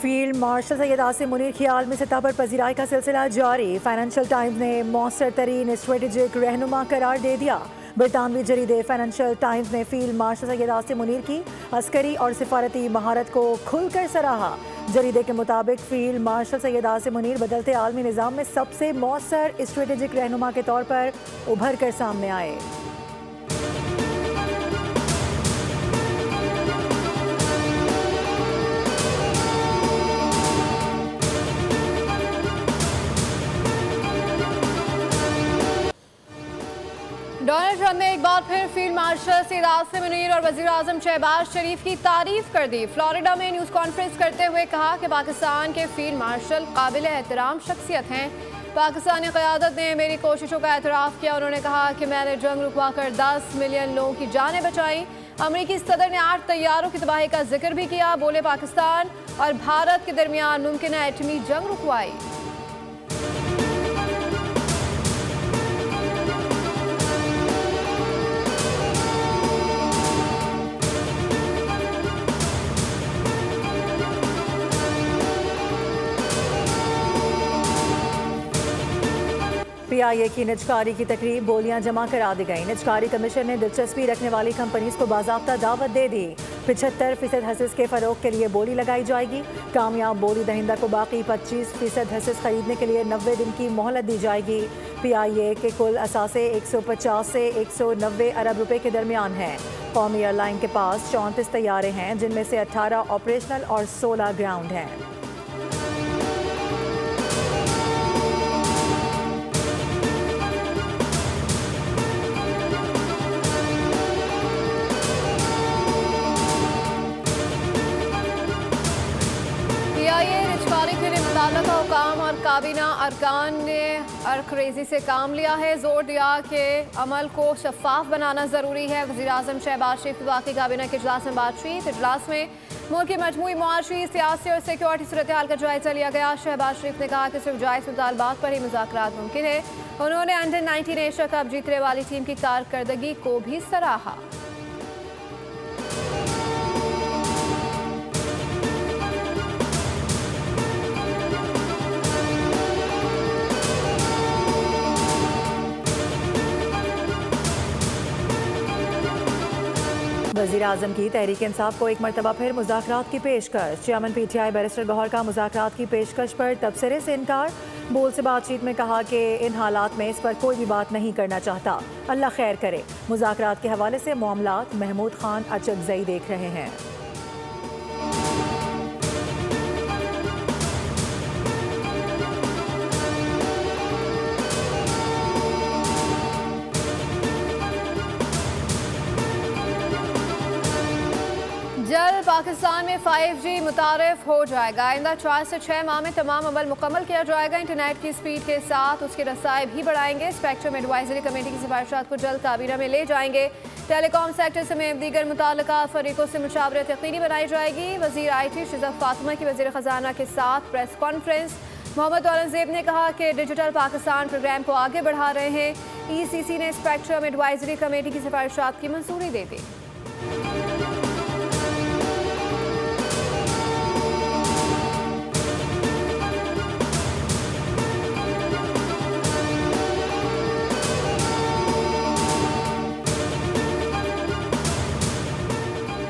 Field marshal Syed Asim Munir की आलमी सतह पर पजीराई का सिलसिला जारी। फाइनेंशियल टाइम्स ने मौसर तरीन स्ट्रेटेजिक रहनुमा करार दे दिया। बरतानवी जरीदे फाइनेंशियल टाइम्स ने फील्ड मार्शल सैयद आसिम मुनीर की अस्करी और सिफारती महारत को खुलकर सराहा। जरीदे के मुताबिक फील्ड मार्शल सैयद आसिम मुनीर बदलते आलमी निज़ाम में सबसे मौसर स्ट्रेटेजिक रहनुमा के तौर पर उभर कर सामने आए। डोनाल्ड ट्रंप ने एक बार फिर फील्ड मार्शल सैयद आसिम मुनीर और वज़ीर आज़म शहबाज शरीफ की तारीफ कर दी। फ्लोरिडा में न्यूज़ कॉन्फ्रेंस करते हुए कहा कि पाकिस्तान के फील्ड मार्शल काबिल एहतराम शख्सियत हैं। पाकिस्तानी क़यादत ने मेरी कोशिशों का एतराफ़ किया। उन्होंने कहा कि मैंने जंग रुकवा कर 10 मिलियन लोगों की जानें बचाई। अमरीकी सदर ने 8 तैयारों की तबाही का जिक्र भी किया। बोले पाकिस्तान और भारत के दरमियान मुमकिन है एटमी जंग रुकवाई। PIA की निजकारी की तकरीब बोलियां जमा करा दी गई। निजकारी कमीशन ने दिलचस्पी रखने वाली कंपनीज को बाज़ाब्ता दावत दे दी। 75% हसिस के फरोग के लिए बोली लगाई जाएगी। कामयाब बोली दहिंदा को बाकी 25% हसिस खरीदने के लिए 90 दिन की मोहलत दी जाएगी। PIA के कुल असासे 150 से 190 अरब रुपए के दरमियान हैं। कौमी एयरलाइन के पास 34 तैयारे हैं, जिनमें से 18 ऑपरेशनल और 16 ग्राउंड हैं। मुताल्लिक़ा हुकाम और काबीना अरकान ने अरकरेज़ी से काम लिया है। जोर दिया कि अमल को शफाफ बनाना ज़रूरी है। वज़ीर आज़म शहबाज शरीफ की बाकी काबीना के इजलास में बातचीत। इजलास में मुल्क की मजमूई मुआशी, सियासी और सिक्योरिटी सूरत हाल का जायजा लिया गया। शहबाज शरीफ ने कहा कि सिर्फ जायज़ मुतालबात पर ही मुज़ाकरात मुमकिन है। उन्होंने अंडर 19 एशिया कप जीतने वाली टीम की कारकर्दगी को भी सराहा। वज़ीर आज़म की तहरीक इंसाफ को एक मरतबा फिर मुज़ाकरात की पेशकश। चेयरमैन PTI बैरिस्टर गौहर का मुज़ाकरात की पेशकश पर तबसरे से इनकार। बोल से बातचीत में कहा कि इन हालात में इस पर कोई भी बात नहीं करना चाहता। अल्लाह खैर करे। मुज़ाकरात के हवाले से मामलात महमूद खान अचकज़ई देख रहे हैं। जल्द पाकिस्तान में 5G मुतारिफ हो जाएगा। आइंदा 4 से 6 माह में तमाम अमल मुकम्मल किया जाएगा। इंटरनेट की स्पीड के साथ उसकी रसाई भी बढ़ाएंगे। स्पेक्ट्रम एडवाइजरी कमेटी की सिफारिशात को जल्द काबीना में ले जाएंगे। टेलीकॉम सेक्टर समेत दीगर मुताल्लिका फरीकों से मुशावरत यकीनी बनाई जाएगी। वज़ीर IT शिज़ा फातिमा की वज़ीर ख़जाना के साथ प्रेस कॉन्फ्रेंस। मोहम्मद औरंगज़ेब ने कहा कि डिजिटल पाकिस्तान प्रोग्राम को आगे बढ़ा रहे हैं। ECC ने स्पेक्ट्रम एडवाइजरी कमेटी की सिफारिशात की मंजूरी दे दी।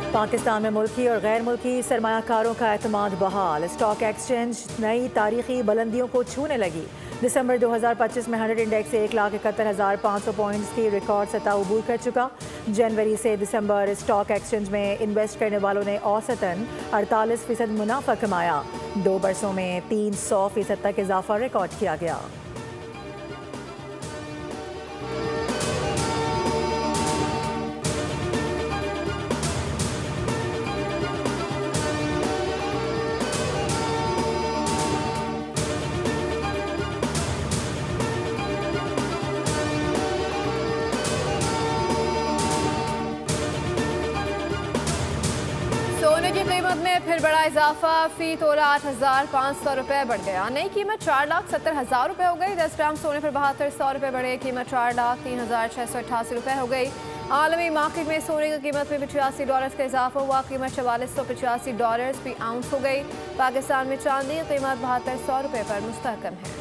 पाकिस्तान में मुल्की और गैर मुल्की सरमायाकारों का एतमाद बहाल। स्टॉक एक्सचेंज नई तारीखी बुलंदियों को छूने लगी। दिसंबर 2025 में 100 इंडेक्स से 1,71,500 पॉइंट्स की रिकॉर्ड सतह अबूर कर चुका। जनवरी से दिसंबर स्टॉक एक्सचेंज में इन्वेस्ट करने वालों ने औसतन 48% मुनाफा कमाया। 2 बरसों में 300% तक इजाफा रिकॉर्ड किया गया। सोने की कीमत में फिर बड़ा इजाफा। फी तोला 8,500 रुपये बढ़ गया। नई कीमत 4,70,000 रुपये हो गई। 10 ग्राम सोने पर 7200 रुपये बढ़े। कीमत 4,03,688 रुपये हो गई। आलमी मार्केट में सोने की कीमत में $85 का इजाफा हुआ। कीमत $4485 फी आउंस हो गई। पाकिस्तान में चांदी की कीमत $7200 पर मुस्तहकम है।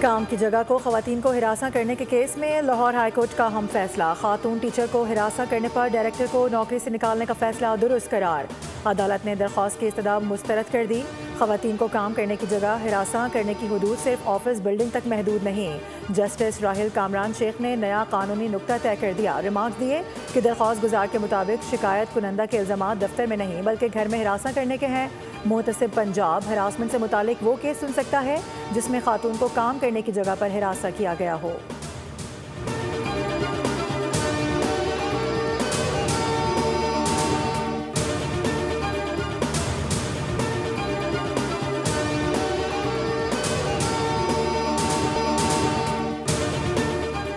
काम की जगह को खवातीन को हिरासा करने के केस में लाहौर हाईकोर्ट का हम फैसला। खातून टीचर को हिरासा करने पर डायरेक्टर को नौकरी से निकालने का फैसला दुरुस्त करार। अदालत ने दरख्वास्त की इस्तदा मुस्तरद कर दी। खवातीन को काम करने की जगह हिरासा करने की हुदूद सिर्फ ऑफिस बिल्डिंग तक महदूद नहीं। जस्टिस राहिल कामरान शेख ने नया कानूनी नुक्ता तय कर दिया। रिमार्क दिए कि दरख्वास्त गुजार के मुताबिक शिकायत कुनंदा के इल्ज़ामात दफ्तर में नहीं बल्कि घर में हिरासा करने के हैं। मुहतसिब पंजाब हरासमेंट से मुतालिक वो केस सुन सकता है जिसमें खातून को काम करने की जगह पर हिरासा किया गया हो।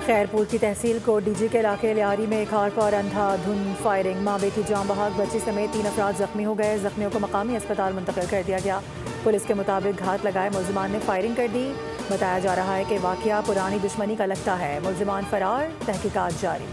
खैरपुर की तहसील को डीजी के इलाके लियारी में एक हार पर अंधाधुंध फायरिंग। माँ बेटी जाम बहाक बच्ची समेत 3 अफराद जख्मी हो गए। जख्मियों को मकामी अस्पताल मुंतकिल कर दिया गया। पुलिस के मुताबिक घात लगाए मुलजिमान ने फायरिंग कर दी। बताया जा रहा है कि वाकया पुरानी दुश्मनी का लगता है। मुलजिमान फरार, तहकीकात जारी।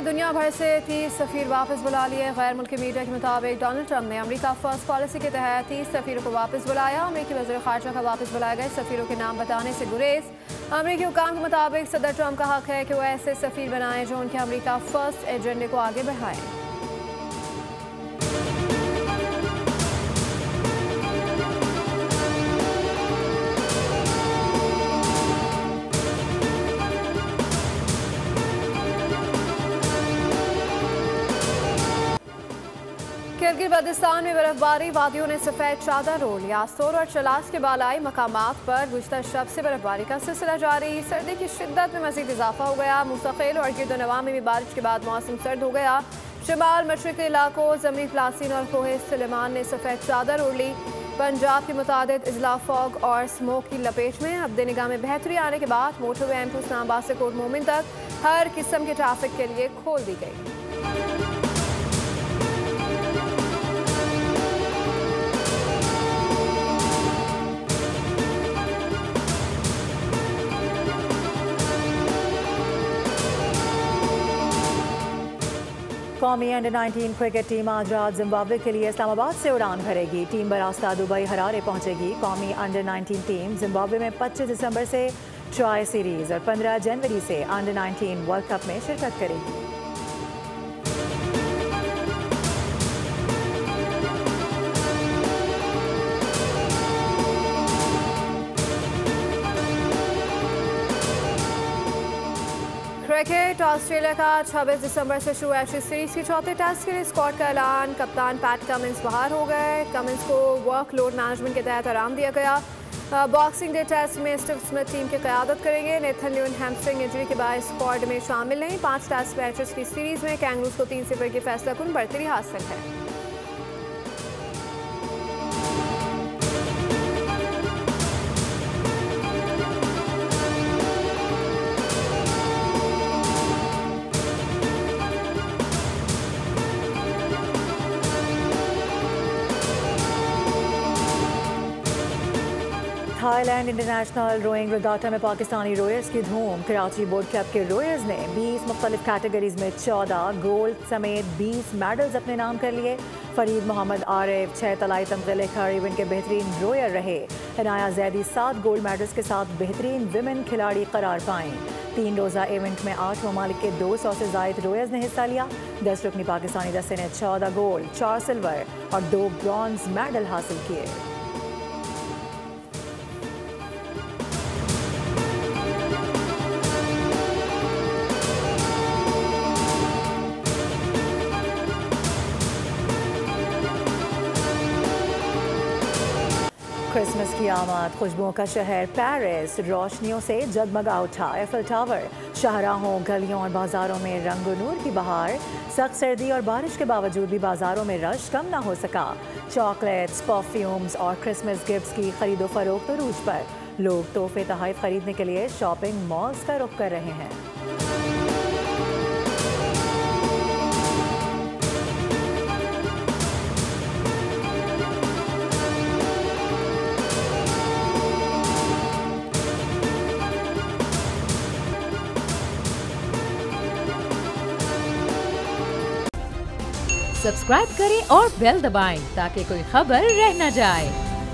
दुनिया भर से 30 सफ़ीर वापस बुला लिए। गैर मुल्की मीडिया के मुताबिक डोनाल्ड ट्रंप ने अमेरिका फर्स्ट पॉलिसी के तहत 30 सफ़ीरों को वापस बुलाया। अमेरिकी वज़ीर ख़ारजा का वापस बुलाए गए सफ़ीरों के नाम बताने से गुरेज। अमेरिकी हुकाम के मुताबिक सदर ट्रंप का हक है कि वो ऐसे सफ़ीर बनाएं जो उनके अमेरिका फर्स्ट एजेंडे को आगे बढ़ाएं। गिलगित बल्तिस्तान में बर्फबारी, वादियों ने सफेद चादर ओढ़ लिया। सोर और चलास के बालाई मकामात पर गुज़िश्ता शब से बर्फबारी का सिलसिला जारी। सर्दी की शिद्दत में मज़ीद इजाफा हो गया। मुस्तकिल और गिरदोनवा में भी बारिश के बाद मौसम सर्द हो गया। शिमाल मशरक़ी इलाकों ज़मीन प्लासीन और कोहे सुलेमान ने सफ़ेद चादर ओढ़ ली। पंजाब के मुतादिद अजला फॉग और स्मोक की लपेट में अब निगाह में बेहतरी आने के बाद मोटरवे एम इस्लामाबाद से कोट मोमिन तक हर किस्म के ट्रैफिक के लिए खोल दी गई। कौमी अंडर-19 क्रिकेट टीम आज रात जिम्बाब्वे के लिए इस्लामाबाद से उड़ान भरेगी। टीम बरास्ता दुबई हरारे पहुंचेगी। कौमी अंडर-19 टीम जिम्बाब्वे में 25 दिसंबर से ट्राई सीरीज और 15 जनवरी से अंडर-19 वर्ल्ड कप में शिरकत करेगी। क्रिकेट ऑस्ट्रेलिया का 26 दिसंबर से शुरू एशेज सीरीज की चौथे टेस्ट के लिए स्क्वाड का ऐलान। कप्तान पैट कमिंस बाहर हो गए। कमिंस को वर्कलोड मैनेजमेंट के तहत आराम दिया गया। बॉक्सिंग डे टेस्ट में स्टीव स्मिथ टीम की क़यादत करेंगे। नेथन लियोन हैमस्ट्रिंग इंजरी के बाद स्क्वाड में शामिल नहीं। 5 टेस्ट मैचेस की सीरीज में कैंगरूज को 3-0 की फैसलाकुन बढ़तरी हासिल है। थाईलैंड इंटरनेशनल रोइंग रिगाटा में पाकिस्तानी रोयर्स की धूम। कराची बोर्ड क्लब के रोयर्स ने 20 मुख्तलिफ कैटेगरीज में 14 गोल्ड समेत 20 मेडल्स अपने नाम कर लिए। फरीद मोहम्मद आरिफ 6 तलाई तमगे लेकर इवेंट के बेहतरीन रोयर रहे। इनाया जैदी 7 गोल्ड मेडल्स के साथ बेहतरीन विमेन खिलाड़ी करार पाएं। 3 रोज़ा इवेंट में 8 ममालिक के 200 से ज़ायद रोयर्स ने हिस्सा लिया। 10 रुकनी पाकिस्तानी दस्ते ने 14 गोल्ड, 4 सिल्वर और 2 ब्रॉन्ज मेडल हासिल किए। क्रिस क्रिसमस की आमद, खुशबुओं का शहर पेरिस रोशनियों से जगमगा उठा। एफिल टावर, शाहराहों, गलियों और बाजारों में रंग नूर की बहार। सख्त सर्दी और बारिश के बावजूद भी बाजारों में रश कम ना हो सका। चॉकलेट्स, परफ्यूम्स और क्रिसमस गिफ्ट्स की खरीदो फरोख्त अरूज पर। लोग तोहफे तोहफे खरीदने के लिए शॉपिंग मॉल्स का रुख कर रहे हैं। सब्सक्राइब करें और बेल दबाएं ताकि कोई खबर रह न जाए।